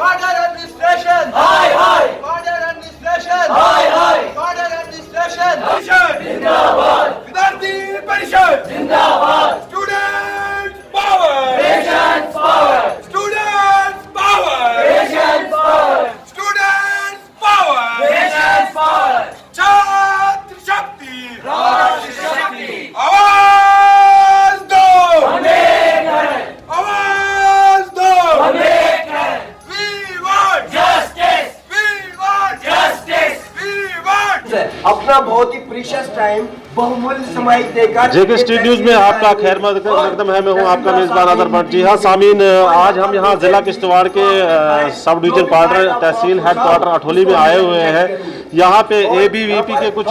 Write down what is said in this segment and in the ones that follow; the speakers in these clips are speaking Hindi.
Border administration. हाय हाय Border administration. हाय हाय Border administration. जिंदाबाद विद्यार्थी परिषद. जिंदाबाद Student power. Patient power Student power. Patient power Student power. Patient power छात्र शक्ति. राष्ट्र शक्ति आवाज दो. हम एक हैं आवाज दो. हम एक हैं We want. Justice We want. Justice We want. अपना बहुत ही प्रीशियस टाइम बहुमूल्य समय देकर जेके स्ट्रीट न्यूज में आपका खैर मकदम है। मैं हूं आपका मेजबान अदर भट्ट। जी हाँ सामीन, आज हम यहां जिला किश्तवाड़ के सब डिवीजन पार्टनर तहसील हेडक्वार्टर अठोली में आए हुए हैं। यहां पे ABVP के कुछ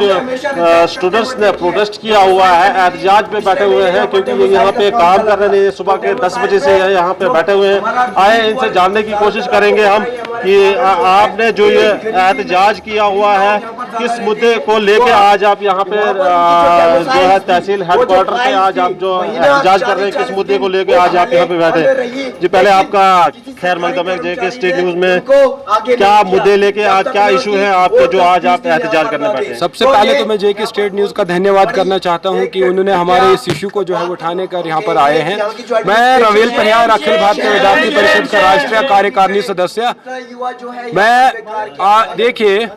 स्टूडेंट्स ने प्रोटेस्ट किया हुआ है, एहतजाज पे बैठे हुए हैं क्योंकि ये यहाँ पे काम कर रहे हैं। सुबह के 10 बजे से यहाँ पे बैठे हुए हैं। आए इनसे जानने की कोशिश करेंगे हम कि आपने जो ये एहतजाज किया हुआ है किस मुद्दे को लेके आज आप यहाँ पे जो है तहसील हेडक्वार्टर पे आज आप जो एहतजाज कर रहे हैं, किस मुद्दे को लेके आज आप यहाँ पे बैठे। जी पहले आपका खैर मकदम है। जेके स्ट्रीट न्यूज में क्या मुद्दे लेके आज क्या इशू है आपके जो आज आप एहतजाज करने बैठे? सबसे पहले तो मैं जेके स्टेट न्यूज का धन्यवाद करना चाहता हूं कि उन्होंने हमारे इस इशू को जो है उठाने कर यहाँ पर आए हैं। मैं रवेल परिहार अखिल भारतीय विद्यार्थी परिषद का राष्ट्रीय कार्यकारिणी सदस्य। मैं देखिए,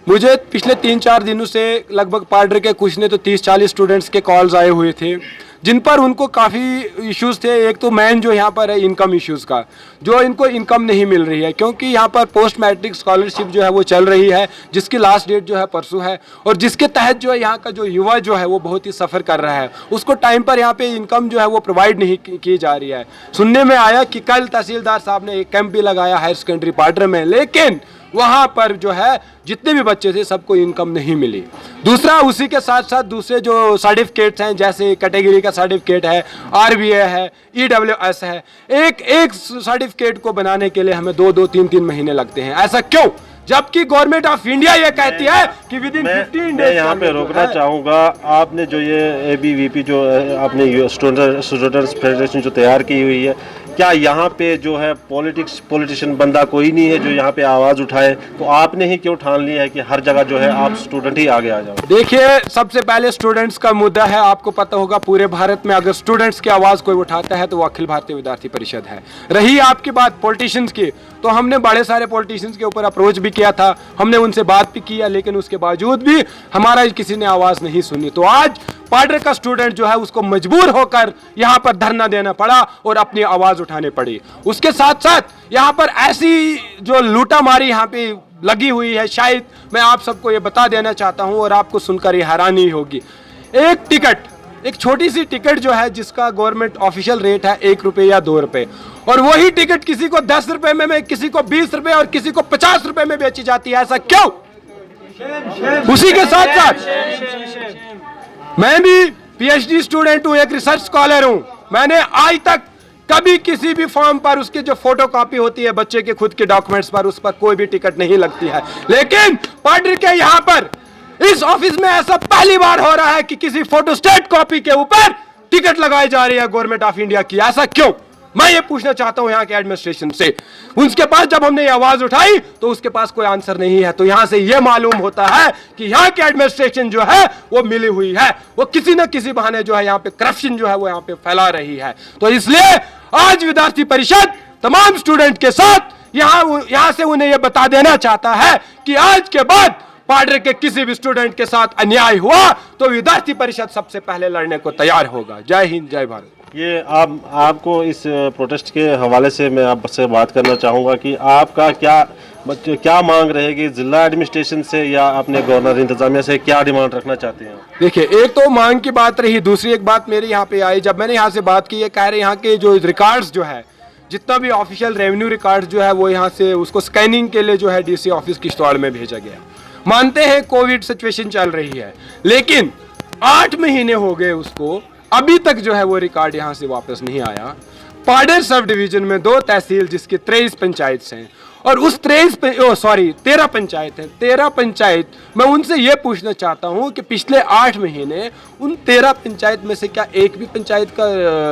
मुझे पिछले 3-4 दिनों से लगभग पार्डर के कुछ ने तो 30-40 स्टूडेंट्स के कॉल्स आए हुए थे जिन पर उनको काफ़ी इश्यूज थे। एक तो मेन जो यहाँ पर है इनकम इश्यूज़ का, जो इनको इनकम नहीं मिल रही है क्योंकि यहाँ पर पोस्ट मैट्रिक स्कॉलरशिप जो है वो चल रही है जिसकी लास्ट डेट जो है परसों है और जिसके तहत जो है यहाँ का जो युवा जो है वो बहुत ही सफ़र कर रहा है। उसको टाइम पर यहाँ पे इनकम जो है वो प्रोवाइड नहीं की जा रही है। सुनने में आया कि कल तहसीलदार साहब ने एक कैंप भी लगाया हायर सेकेंडरी पार्डर में, लेकिन वहाँ पर जो है जितने भी बच्चे थे सबको इनकम नहीं मिली। दूसरा, उसी के साथ साथ दूसरे जो सर्टिफिकेट्स हैं जैसे कैटेगरी का सर्टिफिकेट है, RBA है, EWS है, एक सर्टिफिकेट को बनाने के लिए हमें 2-2, 3-3 महीने लगते हैं। ऐसा क्यों, जबकि गवर्नमेंट ऑफ इंडिया ये कहती है कि विद इन 15 डेज। यहाँ पे रोकना चाहूँगा, आपने जो ये ABVP जो आपने स्टूडेंट्स फेडरेशन जो तैयार की हुई है, क्या यहाँ पे जो है पॉलिटिशियन बंदा कोई नहीं है जो यहाँ पे आवाज़ उठाए? तो आपने ही क्यों ठान लिया है कि हर जगह जो है आप स्टूडेंट ही आगे आ जाओ? देखिए, सबसे पहले स्टूडेंट्स का मुद्दा है। आपको पता होगा पूरे भारत में अगर स्टूडेंट्स की आवाज़ कोई उठाता है तो वो अखिल भारतीय विद्यार्थी परिषद है। रही आपकी बात पॉलिटिशियंस की, तो हमने बड़े सारे पॉलिटिशियंस के ऊपर अप्रोच भी किया था, हमने उनसे बात भी किया, लेकिन उसके बावजूद भी हमारा किसी ने आवाज़ नहीं सुनी। तो आज पार्डर का स्टूडेंट जो है उसको मजबूर होकर यहाँ पर धरना देना पड़ा और अपनी आवाज़ उठानी पड़ी। उसके साथ साथ यहाँ पर ऐसी जो लूटामारी यहाँ पे लगी हुई है, शायद मैं आप सबको ये बता देना चाहता हूँ और आपको सुनकर ये हैरानी होगी। एक टिकट, एक छोटी सी टिकट जो है जिसका गवर्नमेंट ऑफिशियल रेट है 1 रुपये या 2 रुपये, और वही टिकट किसी को 10 रुपये में, किसी को 20 रुपये और किसी को 50 रुपये में बेची जाती है। ऐसा क्यों? उसी के साथ साथ मैं भी PhD स्टूडेंट हूँ, एक रिसर्च स्कॉलर हूँ। मैंने आज तक कभी किसी भी फॉर्म पर उसकी जो फोटो कॉपी होती है बच्चे के खुद के डॉक्यूमेंट्स पर, उस पर कोई भी टिकट नहीं लगती है, लेकिन पार्डर के यहाँ पर इस ऑफिस में ऐसा पहली बार हो रहा है कि किसी फोटोस्टेट कॉपी के ऊपर टिकट लगाई जा रही है गवर्नमेंट ऑफ इंडिया की। ऐसा क्यों? मैं ये पूछना चाहता हूं यहाँ के एडमिनिस्ट्रेशन से। उसके पास जब हमने ये आवाज उठाई तो उसके पास कोई आंसर नहीं है। तो यहाँ से ये मालूम होता है कि यहाँ के एडमिनिस्ट्रेशन जो है वो मिली हुई है, वो किसी न किसी बहाने जो है यहाँ पे करप्शन जो है वो यहाँ पे फैला रही है। तो इसलिए आज विद्यार्थी परिषद तमाम स्टूडेंट के साथ यहाँ से उन्हें यह बता देना चाहता है कि आज के बाद पार्डर के किसी भी स्टूडेंट के साथ अन्याय हुआ तो विद्यार्थी परिषद सबसे पहले लड़ने को तैयार होगा। जय हिंद, जय भारत। ये आपको इस प्रोटेस्ट के हवाले से मैं आपसे बात करना चाहूँगा कि आपका क्या मांग रहेगी जिला एडमिनिस्ट्रेशन से या अपने गवर्नर इंतजामिया से, क्या डिमांड रखना चाहते हैं? देखिए, एक तो मांग की बात रही, दूसरी एक बात मेरी यहाँ पे आई। जब मैंने यहाँ से बात की, ये कह रहे यहाँ के जो रिकॉर्ड्स जो है, जितना भी ऑफिशियल रेवेन्यू रिकॉर्ड जो है वो यहाँ से उसको स्कैनिंग के लिए जो है DC ऑफिस किश्तवाड़ में भेजा गया। मानते हैं कोविड सिचुएशन चल रही है, लेकिन 8 महीने हो गए उसको, अभी तक जो है वो रिकॉर्ड यहाँ से वापस नहीं आया। पार्डर सब डिवीजन में 2 तहसील जिसकी 23 पंचायत हैं और उस 13 पंचायत हैं। 13 पंचायत, मैं उनसे ये पूछना चाहता हूँ कि पिछले 8 महीने उन 13 पंचायत में से क्या एक भी पंचायत का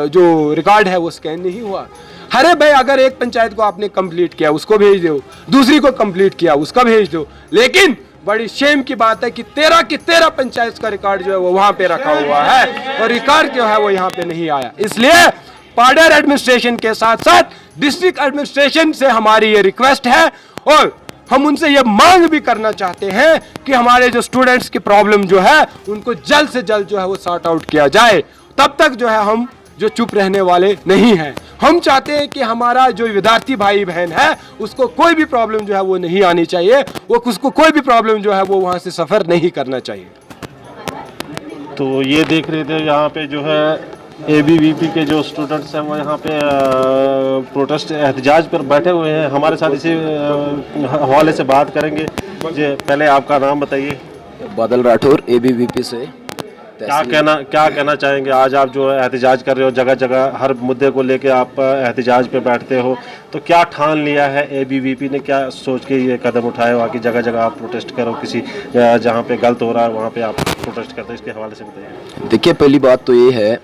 जो रिकॉर्ड है वो स्कैन नहीं हुआ? अरे भाई अगर एक पंचायत को आपने कंप्लीट किया उसको भेज दो, दूसरी को कंप्लीट किया उसका भेज दो, लेकिन बड़ी शेम की बात है कि 13 की 13 पंचायत का रिकॉर्ड जो है वो वहां पे रखा हुआ है और रिकॉर्ड जो है वो यहाँ पे नहीं आया। इसलिए पार्डर एडमिनिस्ट्रेशन के साथ साथ डिस्ट्रिक्ट एडमिनिस्ट्रेशन से हमारी ये रिक्वेस्ट है और हम उनसे ये मांग भी करना चाहते हैं कि हमारे जो स्टूडेंट्स की प्रॉब्लम जो है उनको जल्द से जल्द जो है वो सॉर्ट आउट किया जाए। तब तक जो है हम जो चुप रहने वाले नहीं हैं। हम चाहते हैं कि हमारा जो विद्यार्थी भाई बहन है उसको कोई भी प्रॉब्लम जो है वो नहीं आनी चाहिए, वो उसको कोई भी प्रॉब्लम जो है वो वहाँ से सफ़र नहीं करना चाहिए। तो ये देख रहे थे यहाँ पे जो है ABVP के जो स्टूडेंट्स हैं वो यहाँ पे प्रोटेस्ट एहतजाज पर बैठे हुए हैं। हमारे साथ इसी हवाले से बात करेंगे। जी पहले आपका नाम बताइए। बादल राठौर ABVP से। क्या कहना चाहेंगे? आज आप जो है एहतजाज कर रहे हो, जगह जगह हर मुद्दे को लेके आप एहतजाज पे बैठते हो, तो क्या ठान लिया है ABVP ने, क्या सोच के ये कदम उठाए हुआ कि जगह जगह आप प्रोटेस्ट करो, किसी जहाँ पे गलत हो रहा है वहाँ पे आप प्रोटेस्ट करते हो? इसके हवाले से बताइए। देखिए पहली बात तो ये है,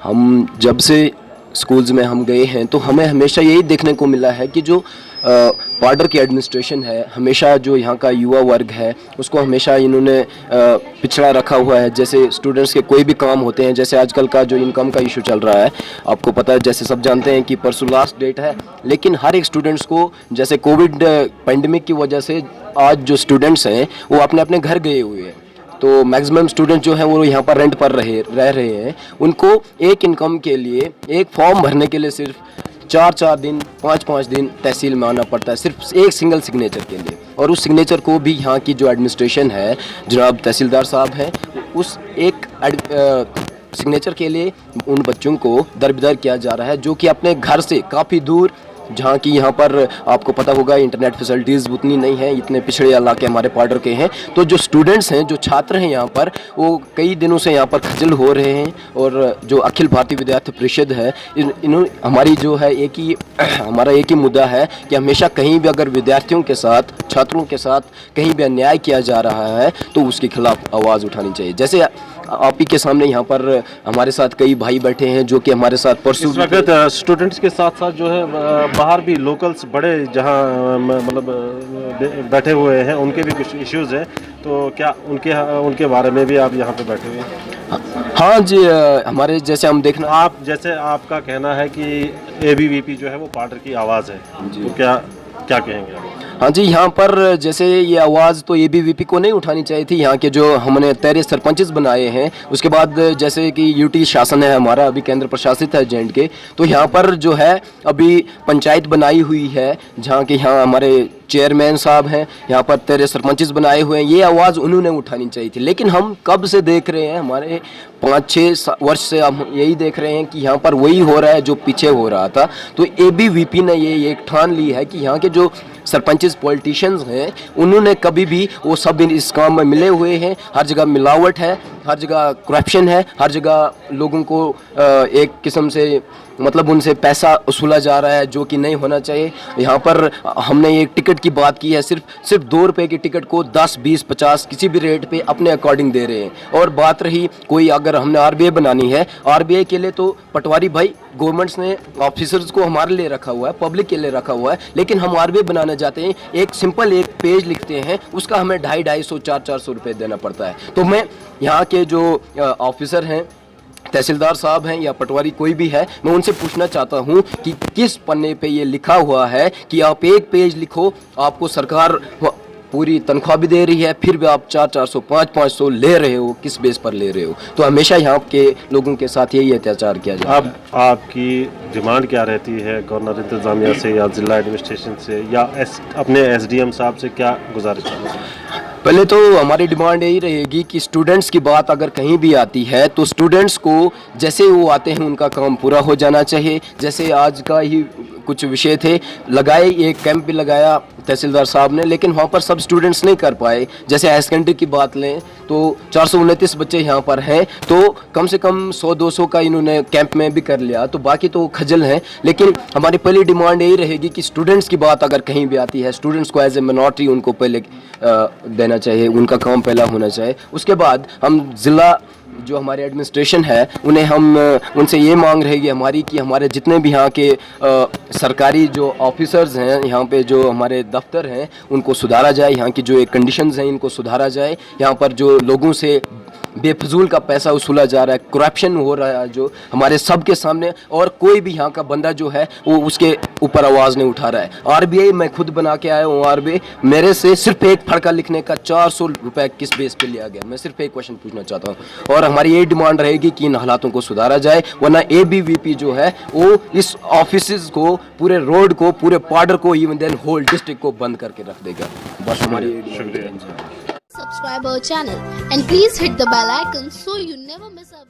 हम जब से स्कूल्स में हम गए हैं तो हमें हमेशा यही देखने को मिला है कि जो पार्डर की एडमिनिस्ट्रेशन है, हमेशा जो यहाँ का युवा वर्ग है उसको हमेशा इन्होंने पिछड़ा रखा हुआ है। जैसे स्टूडेंट्स के कोई भी काम होते हैं, जैसे आजकल का जो इनकम का इशू चल रहा है, आपको पता है, जैसे सब जानते हैं कि परसों लास्ट डेट है, लेकिन हर एक स्टूडेंट्स को जैसे कोविड पेंडेमिक की वजह से आज जो स्टूडेंट्स हैं वो अपने अपने घर गए हुए हैं। तो मैक्सिमम स्टूडेंट जो हैं वो यहाँ पर रेंट पर रह रहे हैं। उनको एक इनकम के लिए, एक फॉर्म भरने के लिए सिर्फ 4-4 दिन 5-5 दिन तहसील में आना पड़ता है, सिर्फ एक सिंगल सिग्नेचर के लिए। और उस सिग्नेचर को भी यहाँ की जो एडमिनिस्ट्रेशन है, जनाब तहसीलदार साहब हैं, उस एक सिग्नेचर के लिए उन बच्चों को दरबदर किया जा रहा है, जो कि अपने घर से काफ़ी दूर, जहाँ की यहाँ पर आपको पता होगा इंटरनेट फैसिलिटीज़ उतनी नहीं है, इतने पिछड़े इलाके हमारे पार्डर के हैं। तो जो स्टूडेंट्स हैं, जो छात्र हैं यहाँ पर, वो कई दिनों से यहाँ पर खजल हो रहे हैं। और जो अखिल भारतीय विद्यार्थी परिषद है, हमारी जो है हमारा एक ही मुद्दा है कि हमेशा कहीं भी अगर विद्यार्थियों के साथ, छात्रों के साथ कहीं भी अन्याय किया जा रहा है तो उसके खिलाफ आवाज़ उठानी चाहिए। जैसे आप ही के सामने यहाँ पर हमारे साथ कई भाई बैठे हैं जो कि हमारे साथ परसों इस वक्त स्टूडेंट्स के साथ साथ जो है बाहर भी लोकल्स बड़े जहाँ मतलब बैठे हुए हैं, उनके भी कुछ इश्यूज़ हैं, तो क्या उनके बारे में भी आप यहाँ पे बैठे हुए हैं? हाँ जी, हमारे जैसे हम देखना, आप जैसे आपका कहना है कि ABVP जो है वो पार्डर की आवाज़ है, तो क्या कहेंगे आप? हाँ जी, यहाँ पर जैसे ये आवाज़ तो ABVP को नहीं उठानी चाहिए थी। यहाँ के जो हमने 13 सरपंचेस बनाए हैं, उसके बाद जैसे कि UT शासन है हमारा, अभी केंद्र प्रशासित है J&K, तो यहाँ पर जो है अभी पंचायत बनाई हुई है, जहाँ के यहाँ हमारे चेयरमैन साहब हैं, यहाँ पर 13 सरपंचेस बनाए हुए हैं। ये आवाज़ उन्होंने उठानी चाहिए थी, लेकिन हम कब से देख रहे हैं, हमारे 5-6 वर्ष से हम यही देख रहे हैं कि यहाँ पर वही हो रहा है जो पीछे हो रहा था। तो ABVP ने ये एक ठान ली है कि यहाँ के जो सरपंचेस पॉलिटिशियंस हैं, उन्होंने कभी भी, वो सब इस काम में मिले हुए हैं। हर जगह मिलावट है, हर जगह करप्शन है, हर जगह लोगों को एक किस्म से मतलब उनसे पैसा वसूला जा रहा है जो कि नहीं होना चाहिए। यहाँ पर हमने एक टिकट की बात की है, सिर्फ 2 रुपये की टिकट को 10, 20, 50 किसी भी रेट पे अपने अकॉर्डिंग दे रहे हैं। और बात रही कोई, अगर हमने RBI बनानी है, RBI के लिए तो पटवारी भाई गवर्नमेंट्स ने ऑफिसर्स को हमारे लिए रखा हुआ है, पब्लिक के लिए रखा हुआ है, लेकिन हम RBI बनाने जाते हैं, एक सिंपल एक पेज लिखते हैं, उसका हमें 250-250, 400 रुपये देना पड़ता है। तो मैं यहाँ के जो ऑफिसर हैं, तहसीलदार साहब हैं या पटवारी कोई भी है, मैं उनसे पूछना चाहता हूं कि किस पन्ने पे ये लिखा हुआ है कि आप एक पेज लिखो, आपको सरकार पूरी तनख्वाह भी दे रही है, फिर भी आप 400-400, 500-500 ले रहे हो, किस बेस पर ले रहे हो? तो हमेशा यहाँ के लोगों के साथ यही अत्याचार किया जाता है। अब आपकी डिमांड क्या रहती है गवर्नर इंतज़ामिया से या ज़िला एडमिनिस्ट्रेशन से या अपने SDM साहब से, क्या गुजारिश है? पहले तो हमारी डिमांड यही रहेगी कि स्टूडेंट्स की बात अगर कहीं भी आती है तो स्टूडेंट्स को जैसे वो आते हैं उनका काम पूरा हो जाना चाहिए। जैसे आज का ही कुछ विषय थे, लगाए, एक कैंप भी लगाया तहसीलदार साहब ने, लेकिन वहाँ पर सब स्टूडेंट्स नहीं कर पाए। जैसे हायर सेकेंडरी की बात लें तो 429 बच्चे यहाँ पर हैं, तो कम से कम 100-200 का इन्होंने कैंप में भी कर लिया, तो बाकी तो खजल हैं। लेकिन हमारी पहली डिमांड यही रहेगी कि स्टूडेंट्स की बात अगर कहीं भी आती है, स्टूडेंट्स को एज ए मिनॉरिटी उनको पहले देना चाहिए, उनका काम पहला होना चाहिए। उसके बाद हम ज़िला जो हमारे एडमिनिस्ट्रेशन है उन्हें हम उनसे ये मांग रहेगी हमारी कि हमारे जितने भी यहाँ के सरकारी जो ऑफिसर्स हैं, यहाँ पे जो हमारे दफ्तर हैं, उनको सुधारा जाए। यहाँ की जो एक कंडीशंस हैं इनको सुधारा जाए। यहाँ पर जो लोगों से बेफजूल का पैसा वसूला जा रहा है, करप्शन हो रहा है जो हमारे सबके सामने, और कोई भी यहाँ का बंदा जो है वो उसके ऊपर आवाज़ नहीं उठा रहा है। आरबीआई मैं खुद बना के आया हूँ, आरबीआई मेरे से सिर्फ एक फड़का लिखने का 400 रुपये किस बेस पे लिया गया। मैं सिर्फ एक क्वेश्चन पूछना चाहता हूँ और हमारी ये डिमांड रहेगी कि इन हालातों को सुधारा जाए, वरना ABVP जो है वो इस ऑफिस को, पूरे रोड को, पूरे पार्डर को, इवन देन होल डिस्ट्रिक्ट को बंद करके रख देगा। बस हमारी ये डिमांड है। Subscribe our channel and please hit the bell icon so you never miss a